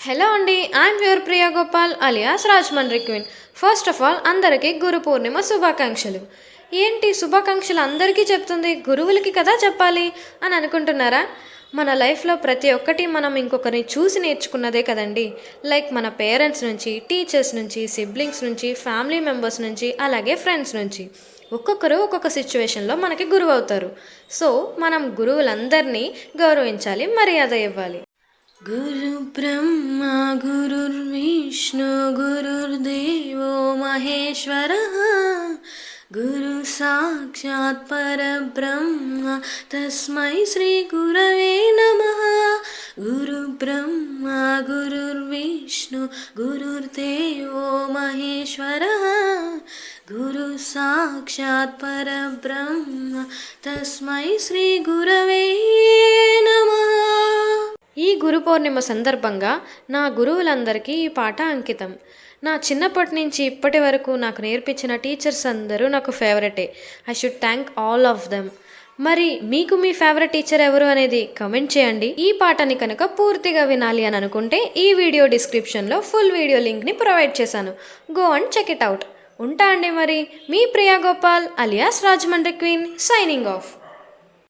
Hello అండి, I'm your Priya Gopal alias Rajahmundry queen. First of all అందరికీ గురు పూర్ణిమ శుభాకాంక్షలు. ఏంటి శుభాకాంక్షలు అందరికీ చెప్తుంది, గురువులకి కదా చెప్పాలి అని అనుకుంటున్నారా? మన లైఫ్లో ప్రతి ఒక్కటి మనం ఇంకొకరిని చూసి నేర్చుకున్నదే కదండి. లైక్ మన పేరెంట్స్ నుంచి, టీచర్స్ నుంచి, సిబ్లింగ్స్ నుంచి, ఫ్యామిలీ మెంబర్స్ నుంచి, అలాగే ఫ్రెండ్స్ నుంచి. ఒక్కొక్కరు ఒక్కొక్క సిచ్యువేషన్లో మనకి గురువు అవుతారు. సో మనం గురువులందరినీ గౌరవించాలి, మర్యాద ఇవ్వాలి. గురు బ్రహ్మ గురుర్విష్ణు గురుర్దేవో మహేశ్వర, గురు సాక్షాత్ పరబ్రహ్మ తస్మై శ్రీ గురవే నమః. గురు బ్రహ్మ గురుర్విష్ణు గురుర్దేవో మహేశ్వర, గురు సాక్షాత్ పరబ్రహ్మ తస్మై శ్రీ గురవే నమః. ఈ గురు పౌర్ణిమ సందర్భంగా నా గురువులందరికీ ఈ పాట అంకితం. నా చిన్నప్పటి నుంచి ఇప్పటి వరకు నాకు నేర్పించిన టీచర్స్ అందరూ నాకు ఫేవరెటే. I should thank all of them. మరి మీకు మీ ఫేవరెట్ టీచర్ ఎవరు అనేది కమెంట్ చేయండి. ఈ పాటని కనుక పూర్తిగా వినాలి అని అనుకుంటే ఈ వీడియో డిస్క్రిప్షన్లో ఫుల్ వీడియో లింక్ని ప్రొవైడ్ చేశాను. Go and check it out. ఉంటా అండి మరి. మీ Priya Gopal alias Rajahmundry queen signing of.